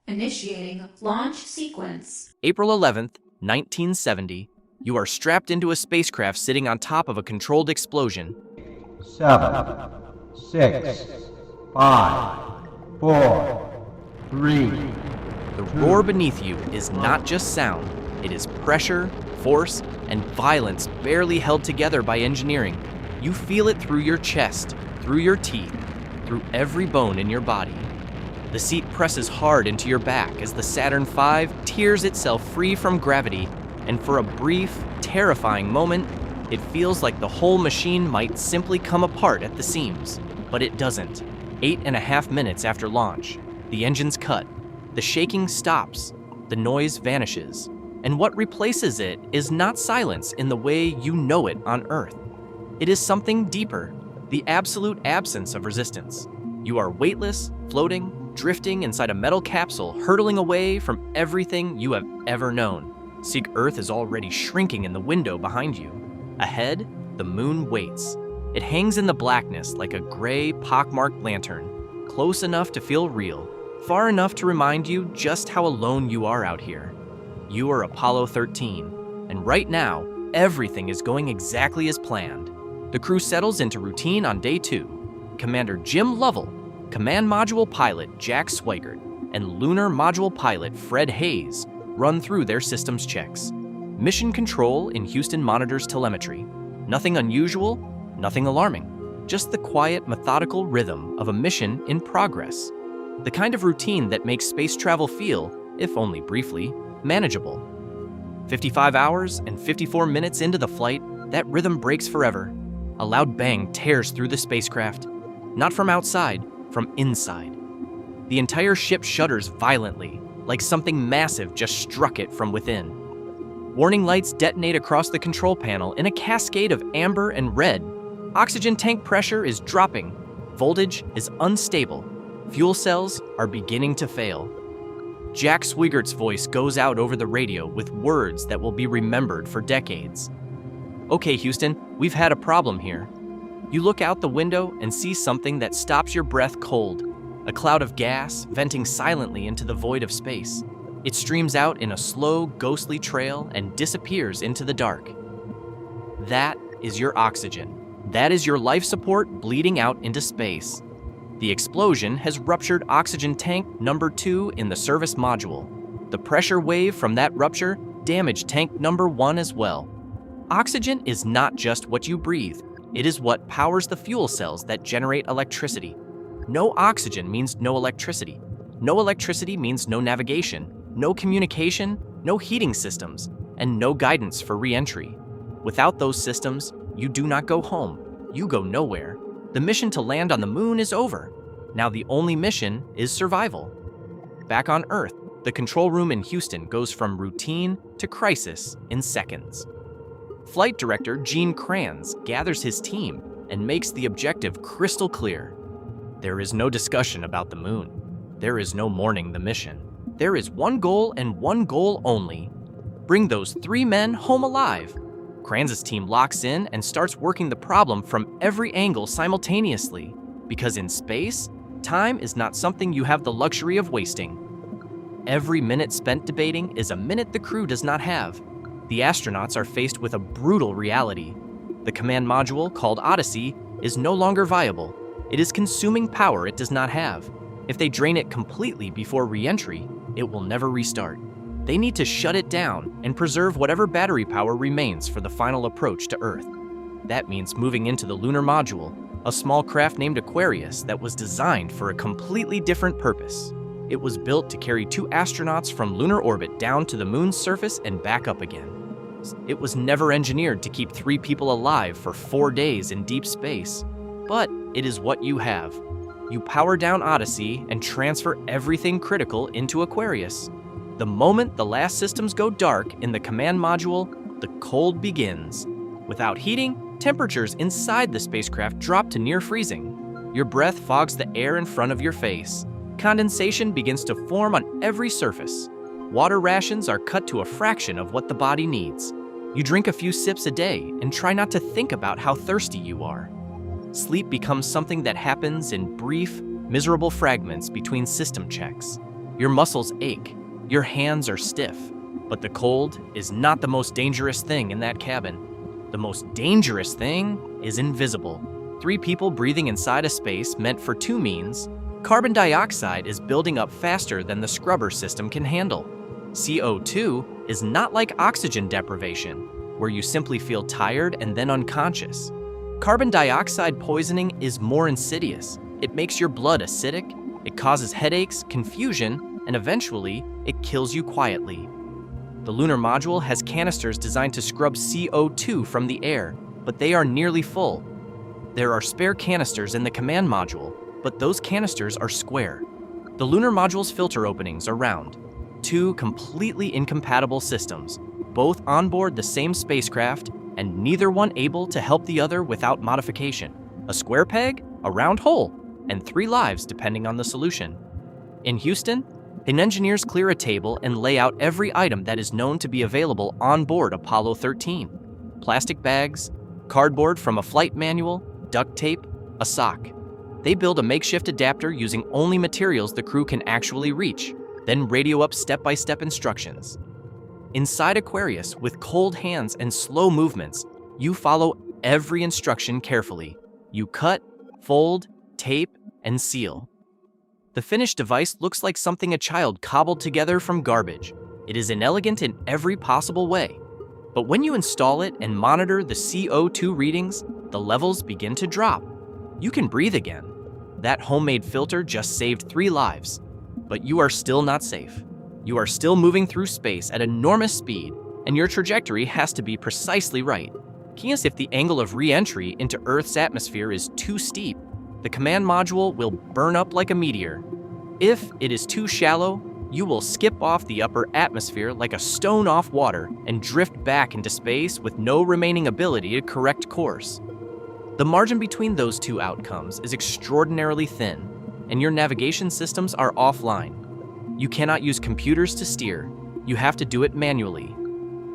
Initiating launch sequence. April 11th, 1970. You are strapped into a spacecraft sitting on top of a controlled explosion. 7, 6, 5, 4, 3. The roar beneath you is not just sound, it is pressure, force, and violence barely held together by engineering. You feel it through your chest, through your teeth, through every bone in your body. The seat presses hard into your back as the Saturn V tears itself free from gravity, and for a brief, terrifying moment, it feels like the whole machine might simply come apart at the seams. But it doesn't. 8.5 minutes after launch, the engines cut, the shaking stops, the noise vanishes, and what replaces it is not silence in the way you know it on Earth. It is something deeper, the absolute absence of resistance. You are weightless, floating, drifting inside a metal capsule, hurtling away from everything you have ever known. Seek Earth is already shrinking in the window behind you. Ahead, the moon waits. It hangs in the blackness like a gray, pockmarked lantern, close enough to feel real, far enough to remind you just how alone you are out here. You are Apollo 13, and right now, everything is going exactly as planned. The crew settles into routine on day 2. Commander Jim Lovell, Command Module Pilot Jack Swigert, and Lunar Module Pilot Fred Hayes run through their systems checks. Mission control in Houston monitors telemetry. Nothing unusual, nothing alarming. Just the quiet, methodical rhythm of a mission in progress. The kind of routine that makes space travel feel, if only briefly, manageable. 55 hours and 54 minutes into the flight, that rhythm breaks forever. A loud bang tears through the spacecraft. Not from outside, from inside. The entire ship shudders violently, like something massive just struck it from within. Warning lights detonate across the control panel in a cascade of amber and red. Oxygen tank pressure is dropping. Voltage is unstable. Fuel cells are beginning to fail. Jack Swigert's voice goes out over the radio with words that will be remembered for decades. Okay, Houston, we've had a problem here. You look out the window and see something that stops your breath cold. A cloud of gas venting silently into the void of space. It streams out in a slow, ghostly trail and disappears into the dark. That is your oxygen. That is your life support bleeding out into space. The explosion has ruptured oxygen tank number 2 in the service module. The pressure wave from that rupture damaged tank number 1 as well. Oxygen is not just what you breathe. It is what powers the fuel cells that generate electricity. No oxygen means no electricity. No electricity means no navigation, no communication, no heating systems, and no guidance for re-entry. Without those systems, you do not go home. You go nowhere. The mission to land on the moon is over. Now the only mission is survival. Back on Earth, the control room in Houston goes from routine to crisis in seconds. Flight Director Gene Kranz gathers his team and makes the objective crystal clear. There is no discussion about the moon. There is no mourning the mission. There is one goal and one goal only. Bring those 3 men home alive. Kranz's team locks in and starts working the problem from every angle simultaneously. Because in space, time is not something you have the luxury of wasting. Every minute spent debating is a minute the crew does not have. The astronauts are faced with a brutal reality. The command module, called Odyssey, is no longer viable. It is consuming power it does not have. If they drain it completely before re-entry, it will never restart. They need to shut it down and preserve whatever battery power remains for the final approach to Earth. That means moving into the lunar module, a small craft named Aquarius that was designed for a completely different purpose. It was built to carry 2 astronauts from lunar orbit down to the moon's surface and back up again. It was never engineered to keep 3 people alive for 4 days in deep space. But it is what you have. You power down Odyssey and transfer everything critical into Aquarius. The moment the last systems go dark in the command module, the cold begins. Without heating, temperatures inside the spacecraft drop to near freezing. Your breath fogs the air in front of your face. Condensation begins to form on every surface. Water rations are cut to a fraction of what the body needs. You drink a few sips a day and try not to think about how thirsty you are. Sleep becomes something that happens in brief, miserable fragments between system checks. Your muscles ache. Your hands are stiff. But the cold is not the most dangerous thing in that cabin. The most dangerous thing is invisible. 3 people breathing inside a space meant for 2 means carbon dioxide is building up faster than the scrubber system can handle. CO2 is not like oxygen deprivation, where you simply feel tired and then unconscious. Carbon dioxide poisoning is more insidious. It makes your blood acidic, it causes headaches, confusion, and eventually, it kills you quietly. The lunar module has canisters designed to scrub CO2 from the air, but they are nearly full. There are spare canisters in the command module, but those canisters are square. The lunar module's filter openings are round. 2 completely incompatible systems, both on board the same spacecraft, and neither one able to help the other without modification. A square peg, a round hole, and 3 lives depending on the solution. In Houston, engineers clear a table and lay out every item that is known to be available on board Apollo 13. Plastic bags, cardboard from a flight manual, duct tape, a sock. They build a makeshift adapter using only materials the crew can actually reach, then radio up step-by-step instructions. Inside Aquarius, with cold hands and slow movements, you follow every instruction carefully. You cut, fold, tape, and seal. The finished device looks like something a child cobbled together from garbage. It is inelegant in every possible way. But when you install it and monitor the CO2 readings, the levels begin to drop. You can breathe again. That homemade filter just saved 3 lives. But you are still not safe. You are still moving through space at enormous speed, and your trajectory has to be precisely right. If the angle of re-entry into Earth's atmosphere is too steep, the command module will burn up like a meteor. If it is too shallow, you will skip off the upper atmosphere like a stone off water and drift back into space with no remaining ability to correct course. The margin between those 2 outcomes is extraordinarily thin, and your navigation systems are offline. You cannot use computers to steer. You have to do it manually.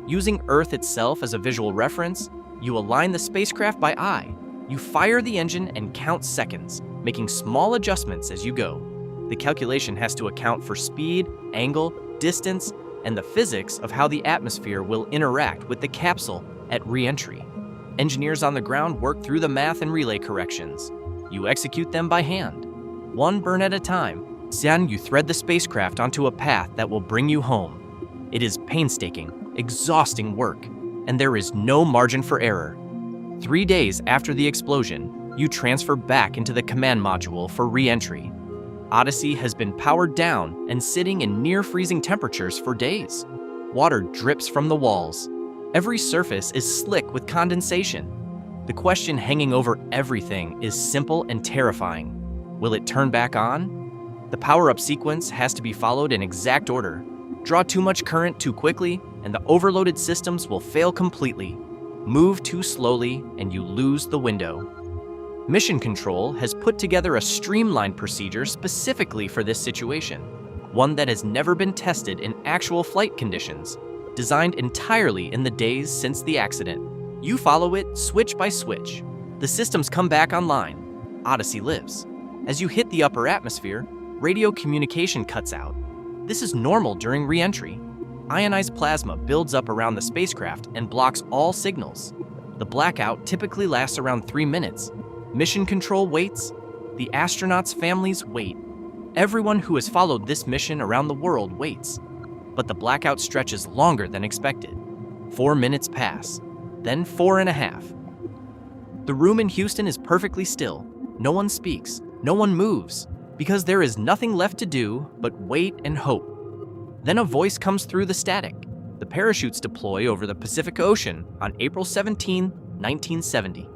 Using Earth itself as a visual reference, you align the spacecraft by eye. You fire the engine and count seconds, making small adjustments as you go. The calculation has to account for speed, angle, distance, and the physics of how the atmosphere will interact with the capsule at re-entry. Engineers on the ground work through the math and relay corrections. You execute them by hand, 1 burn at a time. Then you thread the spacecraft onto a path that will bring you home. It is painstaking, exhausting work, and there is no margin for error. 3 days after the explosion, you transfer back into the command module for re-entry. Odyssey has been powered down and sitting in near-freezing temperatures for days. Water drips from the walls. Every surface is slick with condensation. The question hanging over everything is simple and terrifying. Will it turn back on? The power-up sequence has to be followed in exact order. Draw too much current too quickly, and the overloaded systems will fail completely. Move too slowly, and you lose the window. Mission Control has put together a streamlined procedure specifically for this situation, one that has never been tested in actual flight conditions, designed entirely in the days since the accident. You follow it switch by switch. The systems come back online. Odyssey lives. As you hit the upper atmosphere, radio communication cuts out. This is normal during re-entry. Ionized plasma builds up around the spacecraft and blocks all signals. The blackout typically lasts around 3 minutes. Mission Control waits. The astronauts' families wait. Everyone who has followed this mission around the world waits. But the blackout stretches longer than expected. 4 minutes pass, then 4.5. The room in Houston is perfectly still. No one speaks, no one moves, because there is nothing left to do but wait and hope. Then a voice comes through the static. The parachutes deploy over the Pacific Ocean on April 17, 1970.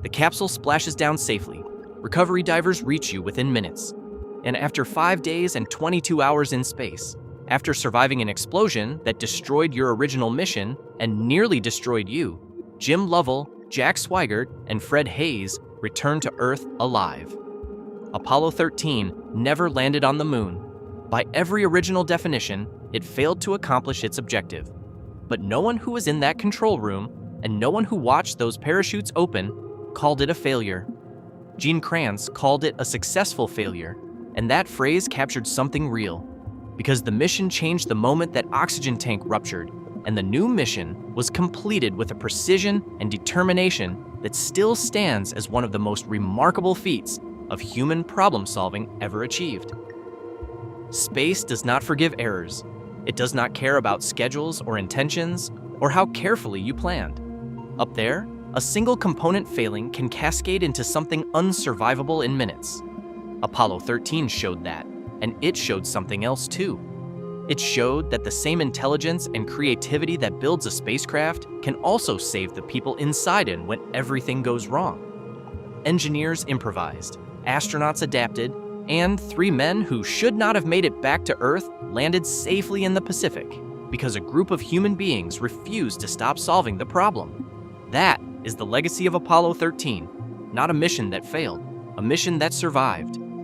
The capsule splashes down safely. Recovery divers reach you within minutes. And after 5 days and 22 hours in space, after surviving an explosion that destroyed your original mission and nearly destroyed you, Jim Lovell, Jack Swigert, and Fred Hayes returned to Earth alive. Apollo 13 never landed on the moon. By every original definition, it failed to accomplish its objective. But no one who was in that control room and no one who watched those parachutes open called it a failure. Gene Kranz called it a successful failure, and that phrase captured something real. because the mission changed the moment that oxygen tank ruptured, and the new mission was completed with a precision and determination that still stands as one of the most remarkable feats of human problem-solving ever achieved. Space does not forgive errors. It does not care about schedules or intentions or how carefully you planned. Up there, a single component failing can cascade into something unsurvivable in minutes. Apollo 13 showed that, and it showed something else too. It showed that the same intelligence and creativity that builds a spacecraft can also save the people inside it when everything goes wrong. Engineers improvised, astronauts adapted, and 3 men who should not have made it back to Earth landed safely in the Pacific because a group of human beings refused to stop solving the problem. That is the legacy of Apollo 13, not a mission that failed, a mission that survived.